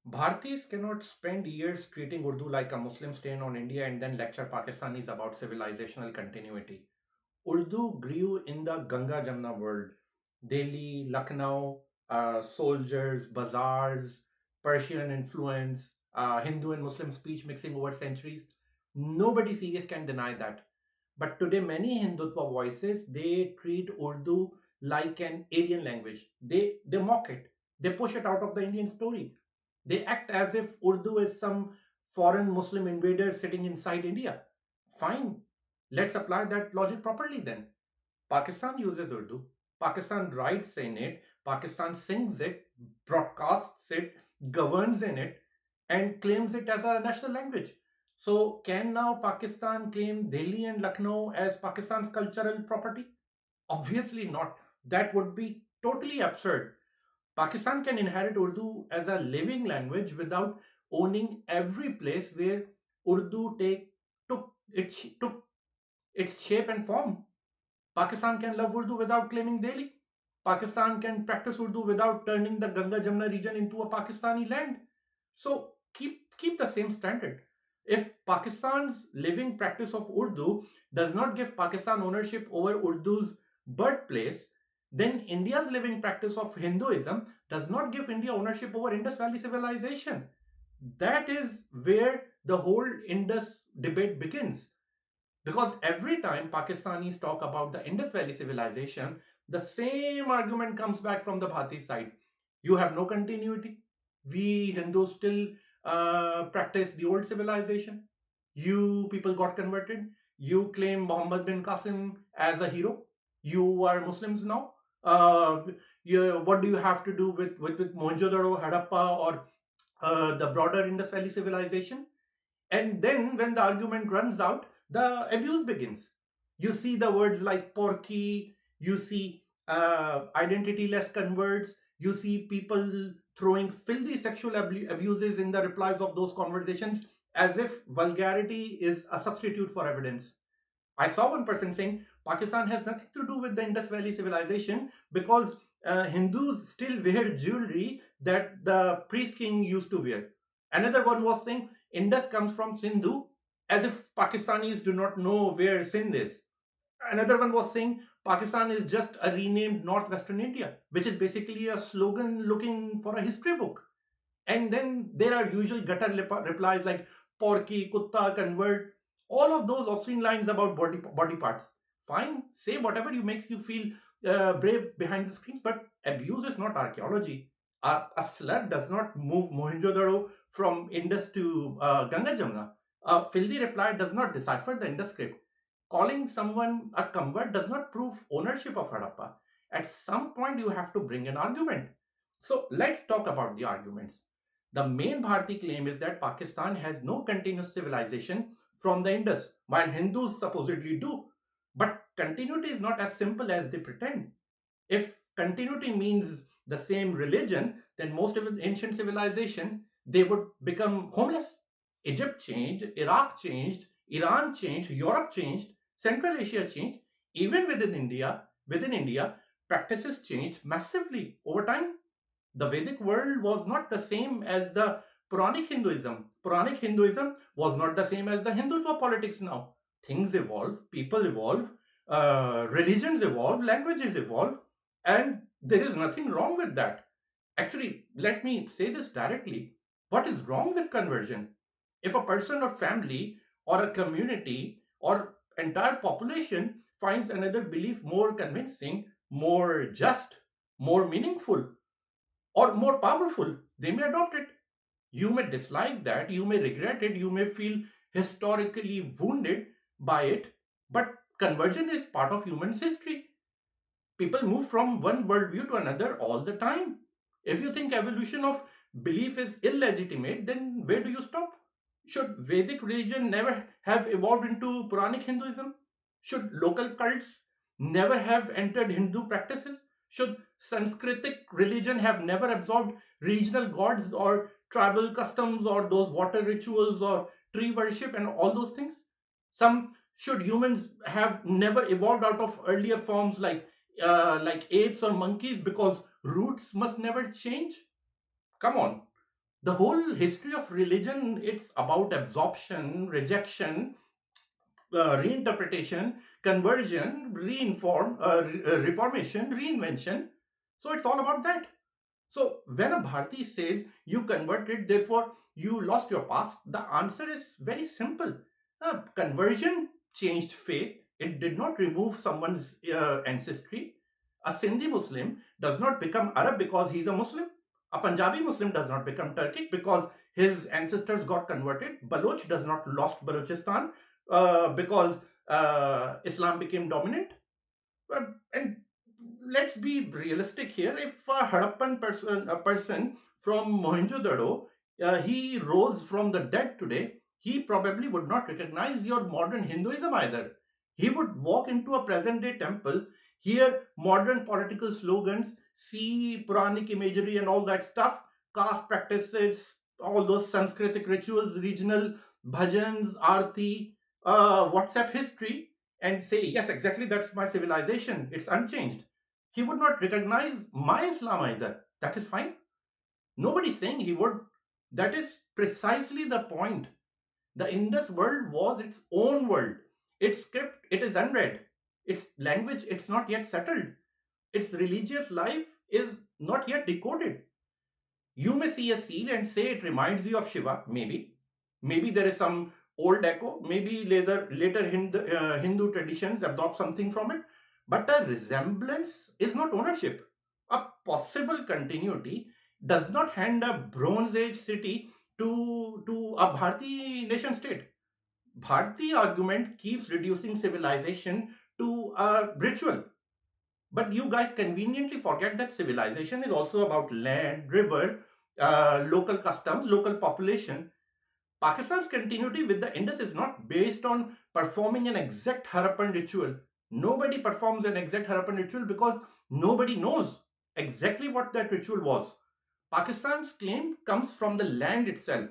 Bhartis cannot spend years treating Urdu like a Muslim stain on India and then lecture Pakistanis about civilizational continuity. Urdu grew in the Ganga Jamna world. Delhi, Lucknow, soldiers, bazaars, Persian influence, Hindu and Muslim speech mixing over centuries. Nobody serious can deny that. But today, many Hindutva voices they treat Urdu like an alien language. They mock it. They push it out of the Indian story. They act as if Urdu is some foreign Muslim invader sitting inside India. Fine, let's apply that logic properly then. Pakistan uses Urdu. Pakistan writes in it. Pakistan sings it, broadcasts it, governs in it, and claims it as a national language. So, can now Pakistan claim Delhi and Lucknow as Pakistan's cultural property? Obviously not. That would be totally absurd. Pakistan can inherit Urdu as a living language without owning every place where took its shape and form. Pakistan can love Urdu without claiming Delhi. Pakistan can practice Urdu without turning the Ganga Jamna region into a Pakistani land. So keep the same standard. If Pakistan's living practice of Urdu does not give Pakistan ownership over Urdu's birthplace, then India's living practice of Hinduism does not give India ownership over Indus Valley civilization. That is where the whole Indus debate begins. Because every time Pakistanis talk about the Indus Valley civilization, the same argument comes back from the Bharati side. You have no continuity. We Hindus still practice the old civilization. You people got converted. You claim Muhammad bin Qasim as a hero. You are Muslims now. Uh, what do you have to do with Mohenjo-daro, Harappa, or the broader Indus Valley civilization? And then when the argument runs out, the abuse begins. You see the words like porky, you see identityless converts, you see people throwing filthy sexual abuses in the replies of those conversations as if vulgarity is a substitute for evidence. I saw one person saying Pakistan has nothing to do with the Indus Valley civilization because Hindus still wear jewelry that the priest king used to wear. Another one was saying Indus comes from Sindhu, as if Pakistanis do not know where Sindh is. Another one was saying Pakistan is just a renamed Northwestern India, which is basically a slogan looking for a history book. And then there are usual gutter replies like porky, kutta, convert, all of those obscene lines about body parts. Fine, say whatever you makes you feel brave behind the screens, but abuse is not archaeology. A slur does not move Mohenjo-daro from Indus to Ganga Jamna. A filthy reply does not decipher the Indus script. Calling someone a convert does not prove ownership of Harappa. At some point, you have to bring an argument. So let's talk about the arguments. The main Bharati claim is that Pakistan has no continuous civilization from the Indus, while Hindus supposedly do. But continuity is not as simple as they pretend. If continuity means the same religion, then most of the ancient civilization they would become homeless. Egypt changed, Iraq changed, Iran changed, Europe changed, Central Asia changed. Even within India, practices changed massively over time. The Vedic world was not the same as the Puranic Hinduism. Puranic Hinduism was not the same as the Hindutva politics now. Things evolve, people evolve, religions evolve, languages evolve, and there is nothing wrong with that. Actually, let me say this directly. What is wrong with conversion? If a person or family or a community or entire population finds another belief more convincing, more just, more meaningful, or more powerful, they may adopt it. You may dislike that, you may regret it, you may feel historically wounded by it, but conversion is part of human's history. People move from one worldview to another all the time. If you think evolution of belief is illegitimate, then where do you stop? Should Vedic religion never have evolved into Puranic Hinduism? Should local cults never have entered Hindu practices? Should Sanskritic religion have never absorbed regional gods or tribal customs or those water rituals or tree worship and all those things? Some should humans have never evolved out of earlier forms like apes or monkeys because roots must never change? Come on, The whole history of religion, it's about absorption, rejection, reinterpretation, conversion, reformation, reinvention. So it's all about that. So when a Bharati says you converted, therefore you lost your past, the answer is very simple. Conversion changed faith. It did not remove someone's ancestry. A Sindhi Muslim does not become Arab because he's a Muslim. A Punjabi Muslim does not become Turkic because his ancestors got converted. Baloch does not lost Balochistan because Islam became dominant. And let's be realistic here. If a person from Mohenjo-daro, he rose from the dead today, he probably would not recognize your modern Hinduism either. He would walk into a present day temple, hear modern political slogans, see Puranic imagery and all that stuff, caste practices, all those Sanskritic rituals, regional bhajans, arti, WhatsApp history, and say, yes, exactly, that's my civilization, it's unchanged. He would not recognize my Islam either. That is fine. Nobody's saying he would. That is precisely the point. The Indus world was its own world. Its script, it is unread. Its language, it's not yet settled. Its religious life is not yet decoded. You may see a seal and say it reminds you of Shiva, maybe. Maybe there is some old echo, maybe later Hindu traditions absorb something from it. But a resemblance is not ownership. A possible continuity does not hand a Bronze Age city to a Bharati nation state. Bharati argument keeps reducing civilization to a ritual. But you guys conveniently forget that civilization is also about land, river, local customs, local population. Pakistan's continuity with the Indus is not based on performing an exact Harappan ritual. Nobody performs an exact Harappan ritual because nobody knows exactly what that ritual was. Pakistan's claim comes from the land itself.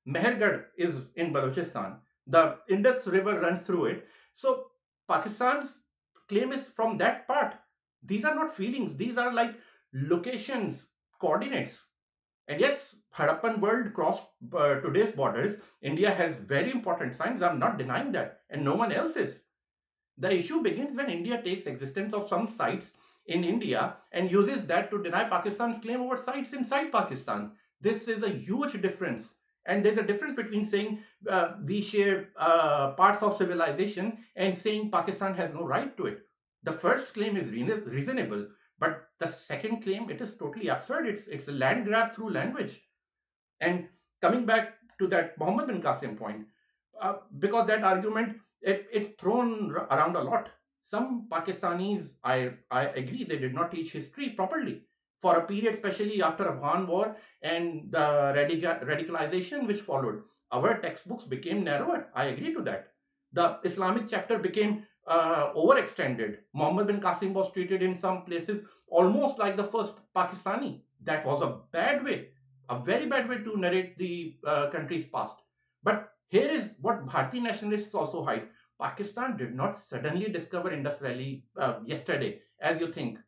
Mehergarh is in Balochistan. The Indus River runs through it. So Pakistan's claim is from that part. These are not feelings, these are like locations, coordinates. And yes, Harappan world crossed today's borders. India has very important signs. I'm not denying that, and no one else is. The issue begins when India takes existence of some sites in India and uses that to deny Pakistan's claim over sites inside Pakistan. This is a huge difference. And there's a difference between saying we share parts of civilization and saying Pakistan has no right to it. The first claim is reasonable, but the second claim, it is totally absurd. It's a land grab through language. And coming back to that Muhammad bin Qasim point, because that argument, it's thrown around a lot. Some Pakistanis, I agree, they did not teach history properly for a period, especially after Afghan war and the radicalization which followed. Our textbooks became narrower. I agree to that. The Islamic chapter became overextended. Muhammad bin Qasim was treated in some places almost like the first Pakistani. That was a bad way, a very bad way to narrate the country's past. But here is what Bharati nationalists also hide. Pakistan did not suddenly discover Indus Valley yesterday, as you think.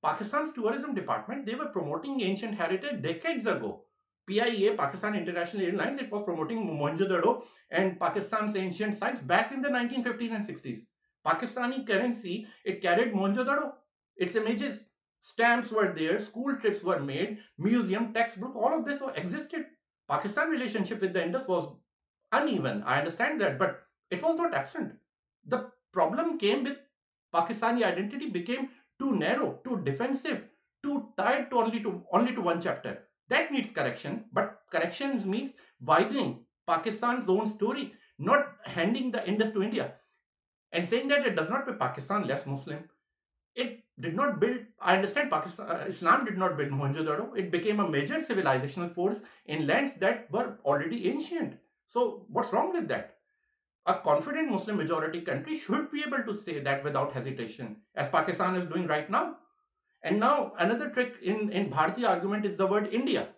Pakistan's tourism department, they were promoting ancient heritage decades ago. PIA, Pakistan International Airlines, it was promoting Mohenjo-daro and Pakistan's ancient sites back in the 1950s and 60s. Pakistani currency, it carried Mohenjo-daro. Its images, stamps were there, school trips were made, museum, textbook, all of this existed. Pakistan relationship with the Indus was uneven. I understand that, but it was not absent. The problem came with Pakistani identity became too narrow, too defensive, too tied to only to one chapter. That needs correction, but corrections means widening Pakistan's own story, not handing the Indus to India and saying that it does not make Pakistan less Muslim. It did not build. I understand Pakistan, Islam did not build Mohenjo-daro. It became a major civilizational force in lands that were already ancient. So what's wrong with that? A confident Muslim majority country should be able to say that without hesitation, as Pakistan is doing right now. And now another trick in Bharati argument is the word India.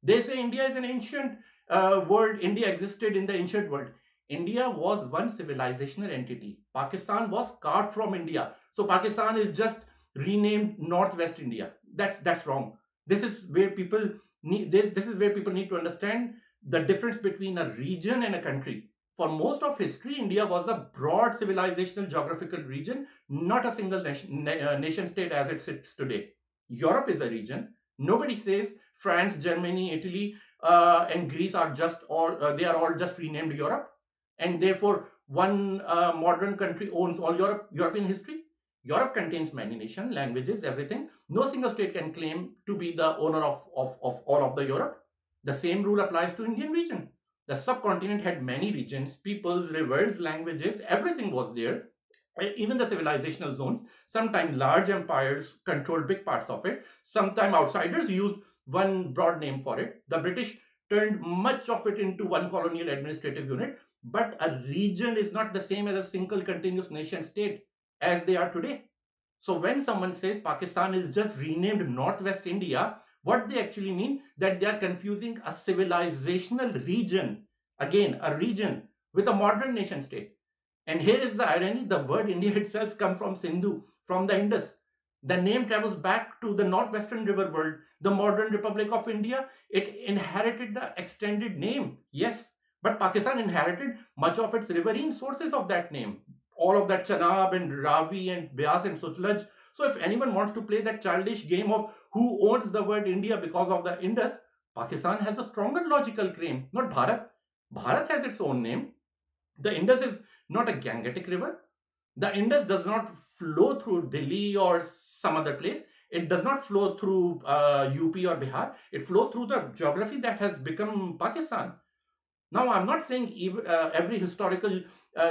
They say India is an ancient world. India existed in the ancient world. India was one civilizational entity. Pakistan was carved from India. So Pakistan is just renamed Northwest India. That's wrong. This is where people This is where people need to understand the difference between a region and a country. For most of history, India was a broad civilizational geographical region, not a single nation state as it sits today. Europe is a region. Nobody says France, Germany, Italy, and Greece are just all they are all just renamed Europe, and therefore one modern country owns all European history. Europe contains many nations, languages, everything. No single state can claim to be the owner of all of the Europe. The same rule applies to Indian region. The subcontinent had many regions, peoples, rivers, languages, everything was there. Even the civilizational zones. Sometimes large empires controlled big parts of it. Sometimes outsiders used one broad name for it. The British turned much of it into one colonial administrative unit. But a region is not the same as a single continuous nation state as they are today. So when someone says Pakistan is just renamed Northwest India, what they actually mean that they are confusing a civilizational region, again a region, with a modern nation state. And here is the irony: the word India itself comes from Sindhu, from the Indus. The name travels back to the northwestern river world, the modern Republic of India. It inherited the extended name, yes, but Pakistan inherited much of its riverine sources of that name. All of that Chanab and Ravi and Beas and Sutlej. So if anyone wants to play that childish game of who owns the word India because of the Indus, Pakistan has a stronger logical claim, not Bharat. Bharat has its own name. The Indus is not a Gangetic river. The Indus does not flow through Delhi or some other place. It does not flow through UP or Bihar. It flows through the geography that has become Pakistan. Now, I'm not saying every historical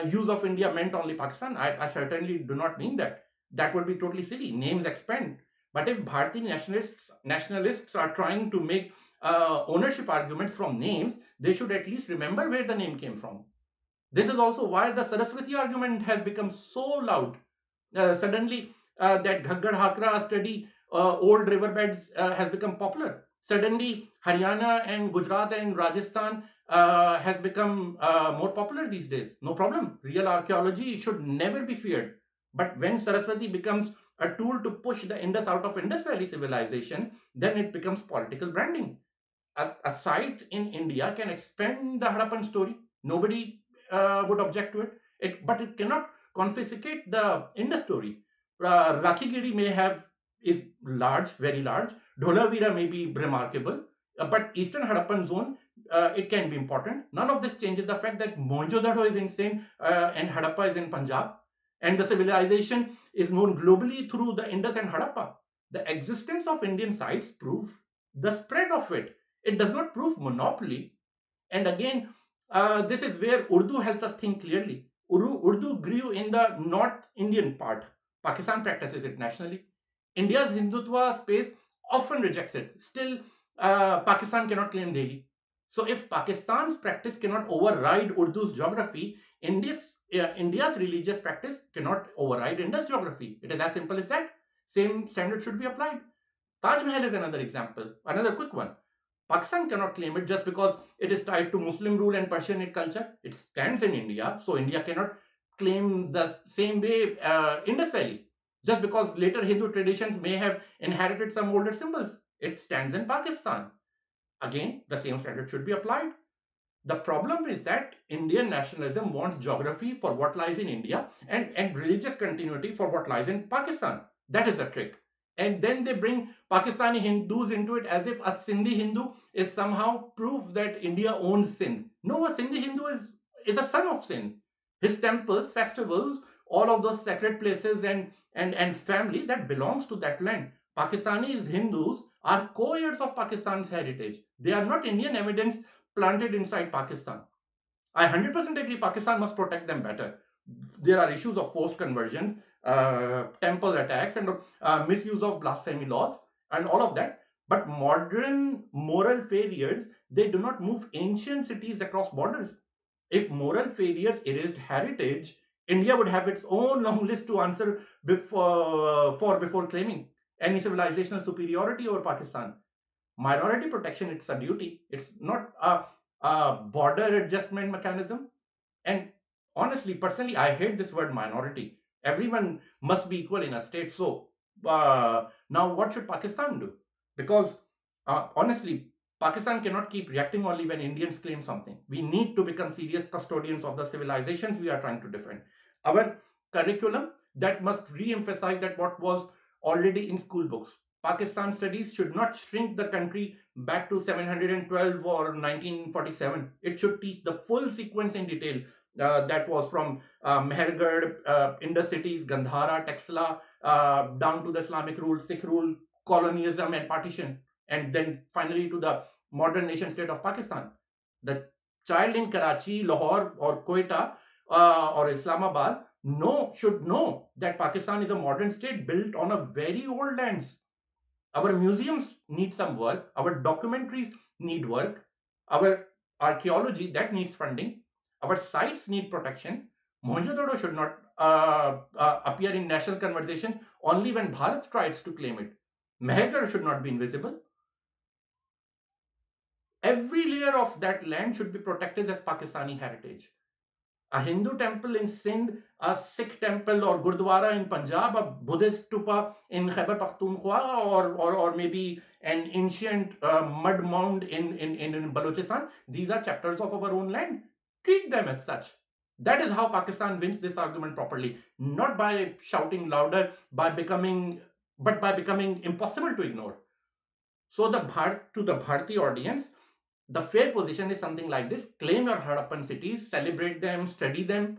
use of India meant only Pakistan. I certainly do not mean that. That would be totally silly. Names expand. But if Bharati nationalists are trying to make ownership arguments from names, they should at least remember where the name came from. This is also why the Saraswati argument has become so loud. Suddenly, that Ghaggar Hakra study, old riverbeds, has become popular. Suddenly, Haryana and Gujarat and Rajasthan has become more popular these days. No problem. Real archaeology should never be feared. But when Saraswati becomes a tool to push the Indus out of Indus Valley civilization, then it becomes political branding. A site in India can expand the Harappan story. Nobody would object to but it cannot confiscate the Indus story. Rakhigiri may have is large, very large. Dholavira may be remarkable, but Eastern Harappan zone, it can be important. None of this changes the fact that Mohenjo-daro is insane and Harappa is in Punjab, and the civilization is known globally through the Indus and Harappa. The existence of Indian sites prove the spread of it. It does not prove monopoly. And again, this is where Urdu helps us think clearly. Urdu grew in the North Indian part. Pakistan practices it nationally. India's Hindutva space often rejects it. Still, Pakistan cannot claim Delhi. So, if Pakistan's practice cannot override Urdu's geography, India's religious practice cannot override Indus geography. It is as simple as that. Same standard should be applied. Taj Mahal is another example, another quick one. Pakistan cannot claim it just because it is tied to Muslim rule and Persianate culture. It stands in India, so India cannot claim the same way Indus Valley. Just because later Hindu traditions may have inherited some older symbols, it stands in Pakistan. Again, the same standard should be applied. The problem is that Indian nationalism wants geography for what lies in India and religious continuity for what lies in Pakistan. That is the trick. And then they bring Pakistani Hindus into it as if a Sindhi Hindu is somehow proof that India owns Sindh. No, a Sindhi Hindu is a son of Sindh. His temples, festivals, all of those sacred places and family that belongs to that land. Pakistanis Hindus are co-heirs of Pakistan's heritage. They are not Indian evidence planted inside Pakistan. I 100% agree Pakistan must protect them better. There are issues of forced conversions, temple attacks, and misuse of blasphemy laws, and all of that. But modern moral failures, they do not move ancient cities across borders. If moral failures erased heritage, India would have its own long list to answer before claiming any civilizational superiority over Pakistan. Minority protection, it's a duty. It's not a border adjustment mechanism. And honestly, personally, I hate this word minority. Everyone must be equal in a state. So now what should Pakistan do? Because honestly, Pakistan cannot keep reacting only when Indians claim something. We need to become serious custodians of the civilizations we are trying to defend. Our curriculum that must re-emphasize that what was already in school books. Pakistan studies should not shrink the country back to 712 or 1947. It should teach the full sequence in detail that was from Mehergarh, Indus cities, Gandhara, Texla, down to the Islamic rule, Sikh rule, colonialism, and partition, and then finally to the modern nation state of Pakistan. The child in Karachi, Lahore, or Quetta, or Islamabad should know that Pakistan is a modern state built on a very old lands. Our museums need some work. Our documentaries need work. Our archaeology that needs funding. Our sites need protection. Mohenjo-daro should not appear in national conversation only when Bharat tries to claim it. Mehergarh should not be invisible. Every layer of that land should be protected as Pakistani heritage. A Hindu temple in Sindh, a Sikh temple or Gurdwara in Punjab, a Buddhist stupa in Khyber Pakhtunkhwa, or maybe an ancient mud mound in Balochistan. These are chapters of our own land. Treat them as such. That is how Pakistan wins this argument properly, not by shouting louder, but by becoming impossible to ignore. So to the Bharati audience, the fair position is something like this: claim your Harappan cities, celebrate them, study them,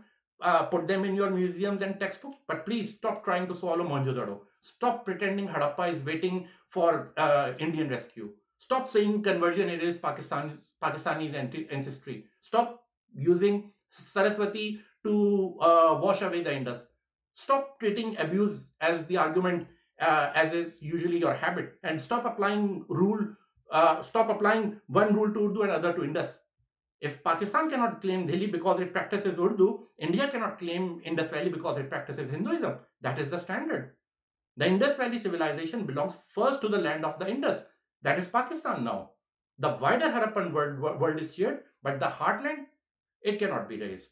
put them in your museums and textbooks, but please stop trying to swallow Mohenjo-daro. Stop pretending Harappa is waiting for Indian rescue. Stop saying conversion erased Pakistani's ancestry. Stop using Saraswati to wash away the Indus. Stop treating abuse as the argument, as is usually your habit, and stop applying one rule to Urdu and other to Indus. If Pakistan cannot claim Delhi because it practices Urdu, India cannot claim Indus Valley because it practices Hinduism. That is the standard. The Indus Valley civilization belongs first to the land of the Indus. That is Pakistan now. The wider Harappan world is shared, but the heartland, it cannot be raised.